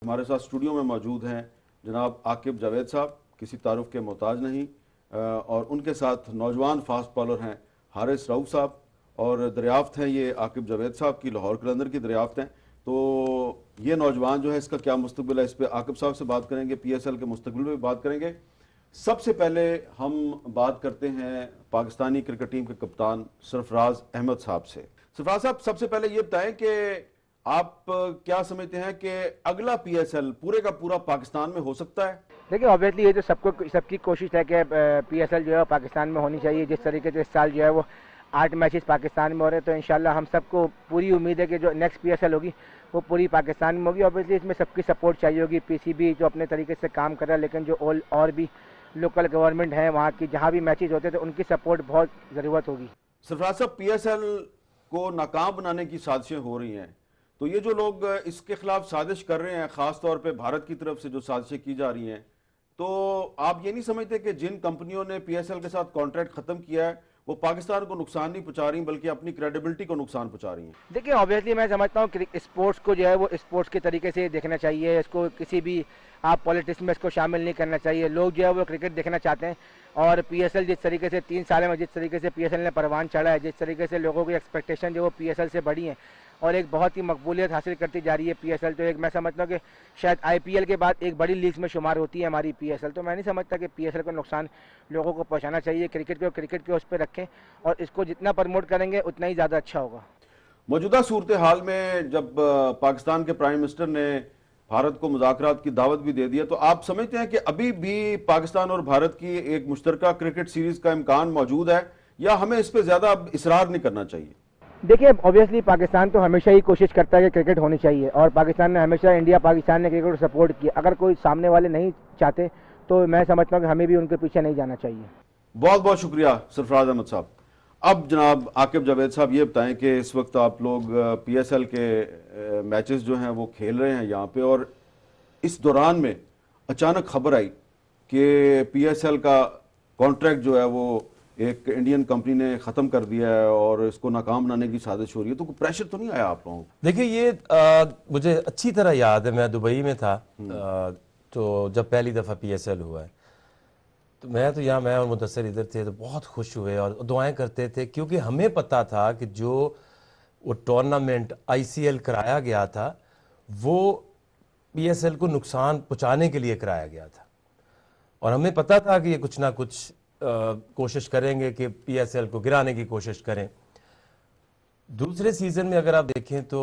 हमारे साथ स्टूडियो में मौजूद हैं जनाब आकिब जावेद साहब, किसी तारुफ के मोहताज नहीं, और उनके साथ नौजवान फास्ट बॉलर हैं हारिस रऊफ साहब, और दरियाफ्त हैं ये आकिब जावेद साहब की, लाहौर कलंदर की दरियाफ्त हैं। तो ये नौजवान जो है इसका क्या मुस्तकबिल है, इस पर आकिब साहब से बात करेंगे, PSL के मुस्तकबिल पर बात करेंगे। सबसे पहले हम बात करते हैं पाकिस्तानी क्रिकेट टीम के कप्तान सरफराज अहमद साहब से। सरफराज साहब, सबसे पहले ये बताएं कि आप क्या समझते हैं कि अगला PSL पूरे का पूरा पाकिस्तान में हो सकता है? देखिए, ऑब्वियसली ये तो सबकी कोशिश है कि PSL जो है पाकिस्तान में होनी चाहिए। जिस तरीके से इस साल जो है वो 8 मैचेस पाकिस्तान में हो रहे हैं, तो इंशाल्लाह हम सबको पूरी उम्मीद है कि जो नेक्स्ट PSL होगी वो पूरी पाकिस्तान में होगी। ऑब्वियसली इसमें सबकी सपोर्ट चाहिए होगी। PCB जो अपने तरीके से काम कर रहा है, लेकिन जो और भी लोकल गवर्नमेंट है वहाँ की, जहाँ भी मैचेस होते हैं तो उनकी सपोर्ट बहुत ज़रूरत होगी। सरफराज साहब, PSL को नाकाम बनाने की साजिशें हो रही हैं, तो ये जो लोग इसके खिलाफ साजिश कर रहे हैं, खास तौर पे भारत की तरफ से जो साजिशें की जा रही हैं, तो आप ये नहीं समझते कि जिन कंपनियों ने PSL के साथ कॉन्ट्रैक्ट खत्म किया है वो पाकिस्तान को नुकसान नहीं पहुंचा रही बल्कि अपनी क्रेडिबिलिटी को नुकसान पहुंचा रही हैं? देखिए, ऑब्वियसली मैं समझता हूँ कि स्पोर्ट्स को जो है वो स्पोर्ट्स के तरीके से देखना चाहिए। इसको किसी भी आप पॉलिटिक्स में इसको शामिल नहीं करना चाहिए। लोग जो है वो क्रिकेट देखना चाहते हैं, और PSL जिस तरीके से 3 साल में जिस तरीके से PSL ने परवान चढ़ा है, जिस तरीके से लोगों की एक्सपेक्टेशन जो वो PSL से बढ़ी है और एक बहुत ही मकबूलियत हासिल करती जा रही है PSL, तो एक मैं समझता हूँ कि शायद IPL के बाद एक बड़ी लीग में शुमार होती है हमारी PSL। तो मैं नहीं समझता कि PSL को नुकसान लोगों को पहुँचाना चाहिए। क्रिकेट के उस पर रखें और इसको जितना प्रमोट करेंगे उतना ही ज़्यादा अच्छा होगा। मौजूदा सूरत हाल में जब पाकिस्तान के प्राइम मिनिस्टर ने भारत को मुज़ाकरात की दावत भी दे दिया, तो आप समझते हैं कि अभी भी पाकिस्तान और भारत की एक मुश्तरका क्रिकेट सीरीज का इम्कान मौजूद है, या हमें इस पर ज्यादा इसरार नहीं करना चाहिए? देखिए, ऑब्वियसली पाकिस्तान तो हमेशा ही कोशिश करता है कि क्रिकेट होनी चाहिए, और पाकिस्तान ने हमेशा इंडिया पाकिस्तान ने क्रिकेट को सपोर्ट किया। अगर कोई सामने वाले नहीं चाहते तो मैं समझता हूँ कि हमें भी उनके पीछे नहीं जाना चाहिए। बहुत बहुत शुक्रिया सरफराज अहमद साहब। अब जनाब आकिब जावेद साहब, ये बताएं कि इस वक्त आप लोग PSL के मैचेस जो हैं वो खेल रहे हैं यहाँ पे, और इस दौरान में अचानक खबर आई कि PSL का कॉन्ट्रैक्ट जो है वो एक इंडियन कंपनी ने ख़त्म कर दिया है और इसको नाकाम बनाने की साजिश हो रही है, तो कोई प्रेशर तो नहीं आया आप लोगों को? देखिए, ये मुझे अच्छी तरह याद है, मैं दुबई में था तो जब पहली दफ़ा PSL हुआ है, तो मैं और मुदस्सिर इधर थे, तो बहुत खुश हुए और दुआएं करते थे, क्योंकि हमें पता था कि जो वो टूर्नामेंट ICL कराया गया था वो PSL को नुकसान पहुंचाने के लिए कराया गया था, और हमें पता था कि ये कुछ ना कुछ कोशिश करेंगे कि PSL को गिराने की कोशिश करें। दूसरे सीज़न में अगर आप देखें तो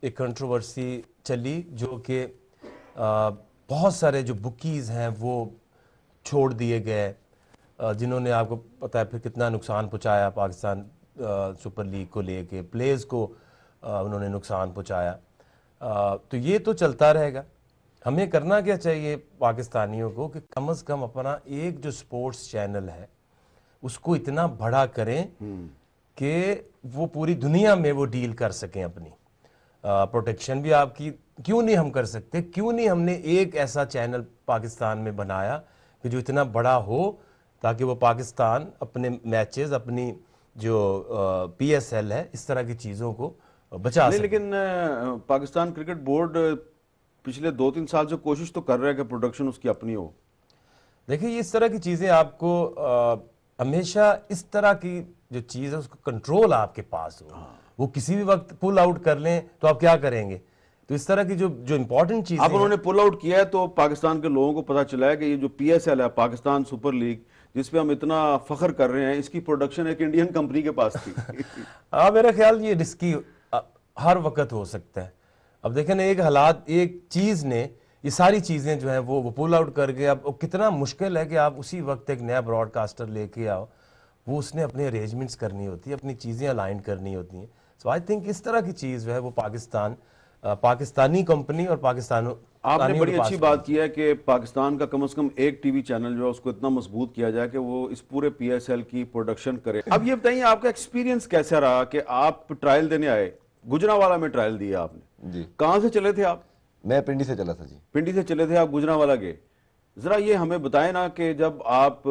एक कंट्रोवर्सी चली, जो कि बहुत सारे जो बुकीज़ हैं वो छोड़ दिए गए, जिन्होंने आपको पता है फिर कितना नुकसान पहुंचाया पाकिस्तान सुपर लीग को लेके, प्लेयर्स को उन्होंने नुकसान पहुंचाया। तो ये तो चलता रहेगा। हमें करना क्या चाहिए पाकिस्तानियों को कि कम से कम अपना एक जो स्पोर्ट्स चैनल है उसको इतना बड़ा करें कि वो पूरी दुनिया में वो डील कर सकें अपनी प्रोटेक्शन भी आपकी। क्यों नहीं हम कर सकते? क्यों नहीं हमने एक ऐसा चैनल पाकिस्तान में बनाया कि जो इतना बड़ा हो, ताकि वो पाकिस्तान अपने मैचेस, अपनी जो PSL है, इस तरह की चीज़ों को बचा सके। लेकिन पाकिस्तान क्रिकेट बोर्ड पिछले 2-3 साल से कोशिश तो कर रहा है कि प्रोडक्शन उसकी अपनी हो। देखिए, इस तरह की चीज़ें आपको हमेशा इस तरह की जो चीज़ है उसको कंट्रोल आपके पास हो। वो किसी भी वक्त पुल आउट कर लें तो आप क्या करेंगे? तो इस तरह की जो इंपॉर्टेंट चीज़ अब उन्होंने पुल आउट किया है, तो पाकिस्तान के लोगों को पता चला है कि ये जो PSL है, पाकिस्तान सुपर लीग, जिसपे हम इतना फख्र कर रहे हैं, इसकी प्रोडक्शन एक इंडियन कंपनी के पास थी। हाँ, मेरा ख्याल ये रिस्की हर वक्त हो सकता है। अब देखें ना, एक हालात, एक चीज़ ने ये सारी चीज़ें जो है वो पुल आउट कर गए। अब कितना मुश्किल है कि आप उसी वक्त एक नया ब्रॉडकास्टर लेके आओ, वो उसने अपनी अरेंजमेंट्स करनी होती है, अपनी चीज़ें अलाइन करनी होती हैं। सो आई थिंक इस तरह की चीज़ जो है वो पाकिस्तानी कंपनी और पाकिस्तान। आपने बड़ी अच्छी बात की है कि पाकिस्तान का कम से कम एक टीवी चैनल जो है उसको इतना मजबूत किया जाए कि वो इस पूरे PSL की प्रोडक्शन करे। अब ये बताइए, आपका एक्सपीरियंस कैसा रहा कि आप ट्रायल देने आए? गुजरांवाला में ट्रायल दिया आपने जी? कहाँ से चले थे आप? मैं पिंडी से चला था जी। पिंडी से चले थे आप, गुजरांवाला गए। जरा ये हमें बताएं ना कि जब आप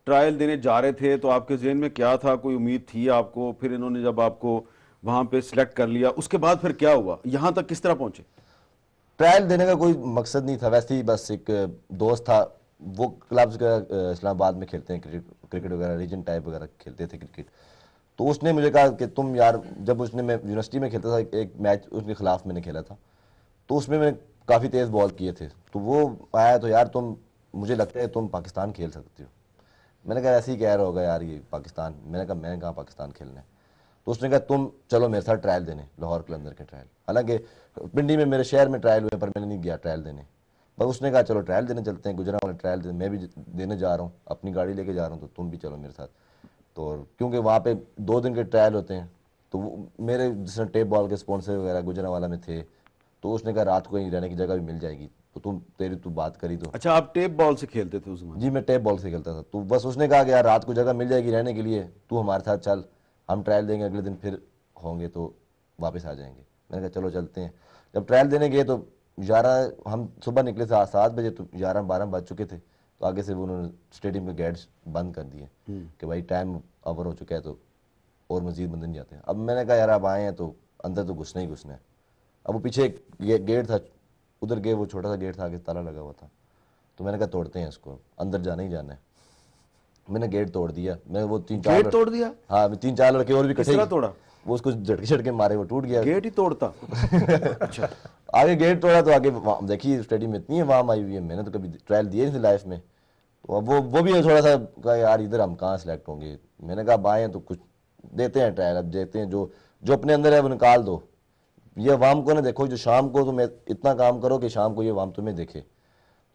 ट्रायल देने जा रहे थे तो आपके जहन में क्या था, कोई उम्मीद थी आपको? फिर इन्होंने जब आपको वहां पे सिलेक्ट कर लिया, उसके बाद फिर क्या हुआ? यहां तक किस तरह पहुंचे? ट्रायल देने का कोई मकसद नहीं था, वैसे ही बस एक दोस्त था, वो क्लब्स का इस्लामाबाद में खेलते हैं क्रिकेट वगैरह, रीजन टाइप वगैरह खेलते थे क्रिकेट। तो उसने मुझे कहा कि तुम यार, जब उसने, मैं यूनिवर्सिटी में खेलता था, एक मैच उसके खिलाफ मैंने खेला था, तो उसमें मैंने काफ़ी तेज़ बॉल किए थे, तो वो आया तो यार तुम, मुझे लगता है तुम पाकिस्तान खेल सकते हो। मैंने कहा ऐसे ही कह रहा होगा यार ये पाकिस्तान, मैंने कहा मैं कहाँ पाकिस्तान खेलना है। तो उसने कहा तुम चलो मेरे साथ ट्रायल देने, लाहौर के अंदर के ट्रायल, हालांकि पिंडी में मेरे शहर में ट्रायल हुए पर मैंने नहीं गया ट्रायल देने, बस उसने कहा चलो ट्रायल देने चलते हैं, गुजरात वाले ट्रायल देने, मैं भी देने जा रहा हूँ, अपनी गाड़ी लेके जा रहा हूँ, तो तुम भी चलो मेरे साथ। तो क्योंकि वहाँ पे 2 दिन के ट्रायल होते हैं, तो मेरे जिसने टेप बॉल के स्पॉन्सर वगैरह गुजरांवाला में थे, तो उसने कहा रात को कहीं रहने की जगह भी मिल जाएगी, तो तू बात करी तो। अच्छा, आप टेप बॉल से खेलते थे उस जमाने? जी मैं टेप बॉल से खेलता था, तो बस उसने कहा कि यार रात को जगह मिल जाएगी रहने के लिए, तू हमारे साथ चल, हम ट्रायल देंगे, अगले दिन फिर होंगे तो वापस आ जाएंगे। मैंने कहा चलो चलते हैं। जब ट्रायल देने गए तो 11, हम सुबह निकले थे 7 बजे, तो 11-12 बज चुके थे, तो आगे से वो उन्होंने स्टेडियम के गेट्स बंद कर दिए कि भाई टाइम ओवर हो चुका है, तो और मजीद बंदे नहीं जाते। अब मैंने कहा यार अब आए हैं तो अंदर तो घुसना ही घुसना है। अब वो पीछे एक गेट था, उधर गए, वो छोटा सा गेट था, आगे ताला लगा हुआ था, तो मैंने कहा तोड़ते हैं इसको, अंदर जाना ही जाना है। मैंने गेट तोड़ दिया, मैं वो 3-4 गेट तोड़ दिया? हाँ 3-4 लड़के और भी किस इकट्ठे, तरह तोड़ा? वो उसको झटके झटके मारे, वो टूट गया गेट ही तोड़ता? अच्छा। आगे गेट तोड़ा तो आगे देखिए स्टेडियम में इतनी आवाम आई हुई है, मैंने तो कभी ट्रायल दिए नहीं थे लाइफ में। तो अब वो भी थोड़ा सा कहा यार इधर हम कहाँ सेलेक्ट होंगे। मैंने कहा अब आए हैं तो कुछ देते हैं ट्रायल, अब देते हैं, जो जो अपने अंदर है वो निकाल दो। ये अवाम को ना देखो, जो शाम को तुम्हें इतना काम करो कि शाम को ये अवाम तुम्हें देखे,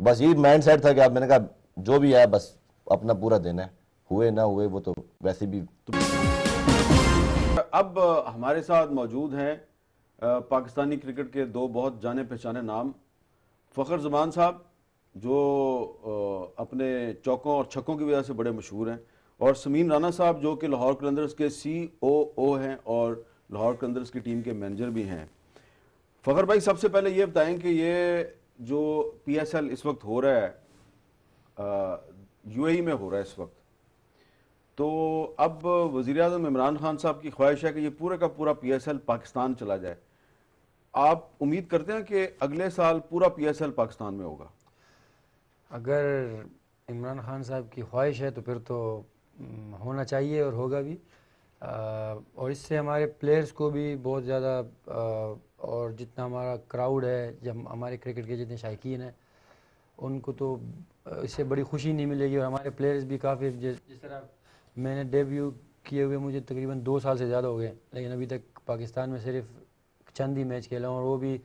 बस यही माइंड सेट था कि अब मैंने कहा जो भी है बस अपना पूरा देना है, हुए ना हुए वो तो वैसे भी। अब हमारे साथ मौजूद हैं पाकिस्तानी क्रिकेट के 2 बहुत जाने पहचाने नाम, फ़खर जमान साहब जो अपने चौकों और छक्कों की वजह से बड़े मशहूर हैं, और समीन राना साहब जो कि लाहौर कलंदर्स के COO हैं और लाहौर कलंदर्स की टीम के मैनेजर भी हैं। फ़खर भाई, सबसे पहले ये बताएं कि ये जो PSL इस वक्त हो रहा है, UAE में हो रहा है इस वक्त, तो अब वज़ीर-ए-आज़म इमरान खान साहब की ख्वाहिश है कि ये पूरा का पूरा PSL पाकिस्तान चला जाए। आप उम्मीद करते हैं कि अगले साल पूरा PSL पाकिस्तान में होगा? अगर इमरान खान साहब की ख्वाहिश है तो फिर तो होना चाहिए और होगा भी। और इससे हमारे प्लेयर्स को भी बहुत ज़्यादा, और जितना हमारा क्राउड है, जब हमारे क्रिकेट के जितने शायकीन हैं उनको तो इससे बड़ी खुशी नहीं मिलेगी। और हमारे प्लेयर्स भी काफ़ी, जिस तरह मैंने डेब्यू किए हुए मुझे तकरीबन 2 साल से ज़्यादा हो गए, लेकिन अभी तक पाकिस्तान में सिर्फ चंद ही मैच खेला हूँ, और वो भी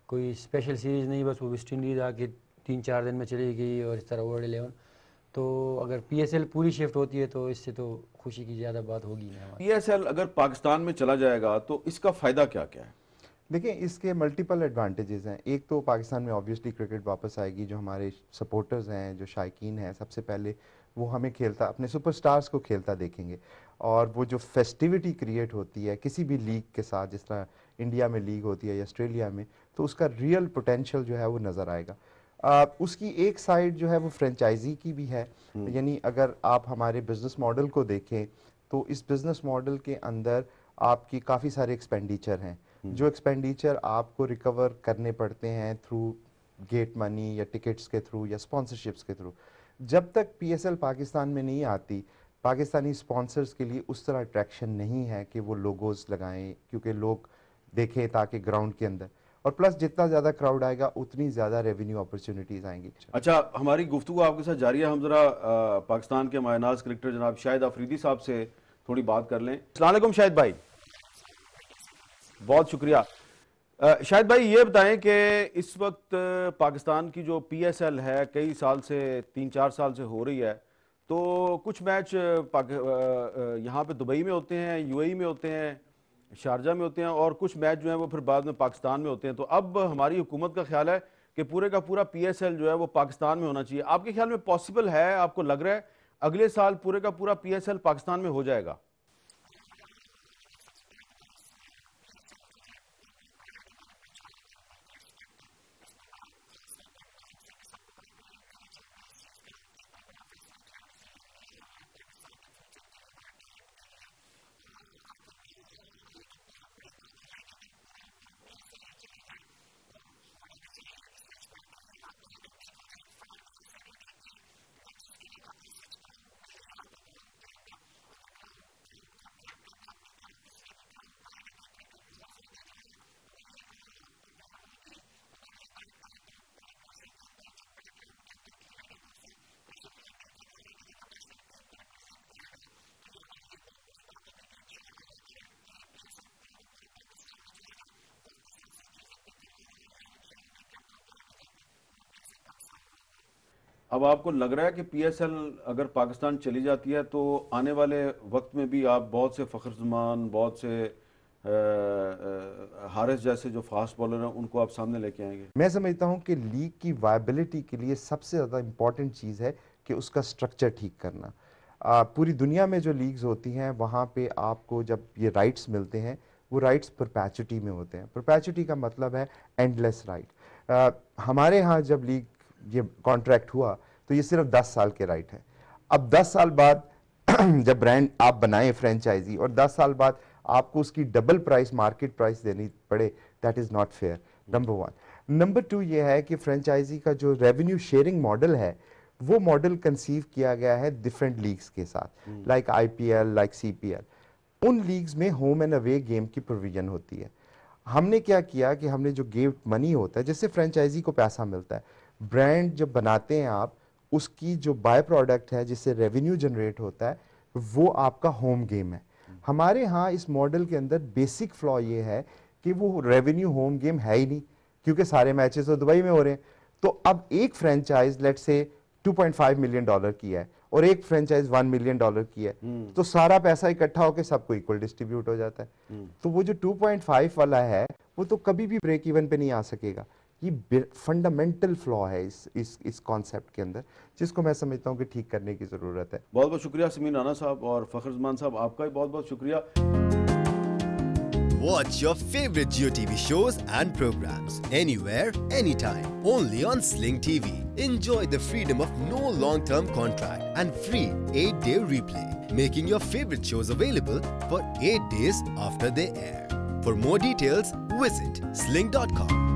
कोई स्पेशल सीरीज़ नहीं, बस वो वेस्ट इंडीज़ आके 3-4 दिन में चली गई और इस तरह वर्ल्ड 11। तो अगर PSL पूरी शिफ्ट होती है तो इससे तो खुशी की ज़्यादा बात होगी नहीं हमारी। PSL अगर पाकिस्तान में चला जाएगा तो इसका फ़ायदा क्या क्या है? देखिए इसके मल्टीपल एडवांटेजेस हैं। एक तो पाकिस्तान में ऑब्वियसली क्रिकेट वापस आएगी, जो हमारे सपोर्टर्स हैं, जो शायकीन हैं, सबसे पहले वो हमें खेलता, अपने सुपरस्टार्स को खेलता देखेंगे, और वो जो फेस्टिविटी क्रिएट होती है किसी भी लीग के साथ, जिस तरह इंडिया में लीग होती है या ऑस्ट्रेलिया में, तो उसका रियल पोटेंशियल जो है वो नज़र आएगा। उसकी एक साइड जो है वो फ्रेंचाइजी की भी है, यानी अगर आप हमारे बिजनेस मॉडल को देखें तो इस बिजनेस मॉडल के अंदर आपकी काफ़ी सारे एक्सपेंडिचर हैं, जो एक्सपेंडिचर आपको रिकवर करने पड़ते हैं थ्रू गेट मनी या टिकट्स के थ्रू या स्पॉन्सरशिप्स के थ्रू। जब तक PSL पाकिस्तान में नहीं आती, पाकिस्तानी स्पॉन्सर्स के लिए उस तरह अट्रैक्शन नहीं है कि वो लोगोस लगाएं, क्योंकि लोग देखें ताकि ग्राउंड के अंदर, और प्लस जितना ज़्यादा क्राउड आएगा उतनी ज़्यादा रेवेन्यू अपॉर्चुनिटीज़ आएंगी। अच्छा, हमारी गुफ्तगू आपके साथ जारी है। हम जरा पाकिस्तान के मायनाज क्रिकेटर जनाब शाहिद अफरीदी साहब से थोड़ी बात कर लें। अस्सलाम वालेकुम शाहिद भाई। बहुत शुक्रिया। शाहिद भाई, ये बताएं कि इस वक्त पाकिस्तान की जो PSL है कई साल से, 3-4 साल से हो रही है, तो कुछ मैच यहाँ पे दुबई में होते हैं, UAE में होते हैं, शारजा में होते हैं, और कुछ मैच जो हैं वो फिर बाद में पाकिस्तान में होते हैं। तो अब हमारी हुकूमत का ख्याल है कि पूरे का पूरा PSL जो है वो पाकिस्तान में होना चाहिए। आपके ख्याल में पॉसिबल है, आपको लग रहा है अगले साल पूरे का पूरा PSL पाकिस्तान में हो जाएगा? अब आपको लग रहा है कि पीएसएल अगर पाकिस्तान चली जाती है तो आने वाले वक्त में भी आप बहुत से फ़खरुज़मान, बहुत से हारिस जैसे जो फास्ट बॉलर हैं उनको आप सामने लेके आएंगे? मैं समझता हूं कि लीग की वायबिलिटी के लिए सबसे ज़्यादा इम्पॉर्टेंट चीज़ है कि उसका स्ट्रक्चर ठीक करना। पूरी दुनिया में जो लीग्स होती हैं वहाँ पे आपको जब ये राइट्स मिलते हैं वो राइट्स परपैचुटी में होते हैं। परपैचुटी का मतलब है एंडलेस राइट। हमारे यहाँ जब लीग ये कॉन्ट्रैक्ट हुआ तो ये सिर्फ 10 साल के राइट है। अब 10 साल बाद जब ब्रांड आप बनाएं फ्रेंचाइजी और 10 साल बाद आपको उसकी डबल प्राइस मार्केट प्राइस देनी पड़े, that is not fair, number 1। Number 2 ये है कि फ्रेंचाइजी का जो रेवेन्यू शेयरिंग मॉडल है वो मॉडल कंसीव किया गया है डिफरेंट लीग्स के साथ, लाइक आईपीएल, लाइक सीपीएल। उन लीग्स में होम एंड अवे गेम की प्रोविजन होती है। हमने क्या किया कि हमने जो गेम मनी होता है जिससे फ्रेंचाइजी को पैसा मिलता है, ब्रांड जब बनाते हैं आप, उसकी जो बाय प्रोडक्ट है जिससे रेवेन्यू जनरेट होता है वो आपका होम गेम है। हमारे यहाँ इस मॉडल के अंदर बेसिक फ्लॉ ये है कि वो रेवेन्यू होम गेम है ही नहीं, क्योंकि सारे मैचेस तो दुबई में हो रहे हैं। तो अब एक फ्रेंचाइज लेट्स से $2.5 मिलियन की है और एक फ्रेंचाइज $1 मिलियन की है, तो सारा पैसा इकट्ठा होकर सबको इक्वल डिस्ट्रीब्यूट हो जाता है। तो वो जो 2.5 वाला है वो तो कभी भी ब्रेक इवन पे नहीं आ सकेगा। ये फंडामेंटल फ्लॉ है इस कॉन्सेप्ट के अंदर, जिसको मैं समझता हूँ कि ठीक करने की ज़रूरत है। बहुत बहुत शुक्रिया समीर राना साहब और फ़खरुज़मान साहब, आपका भी बहुत बहुत शुक्रिया। Watch your favorite JioTV shows and programs anywhere, anytime. Only on Sling TV. Enjoy the freedom of no long-term contract and free 8-day replay, making your favorite shows available for 8 days after they air. For more details, visit sling.com.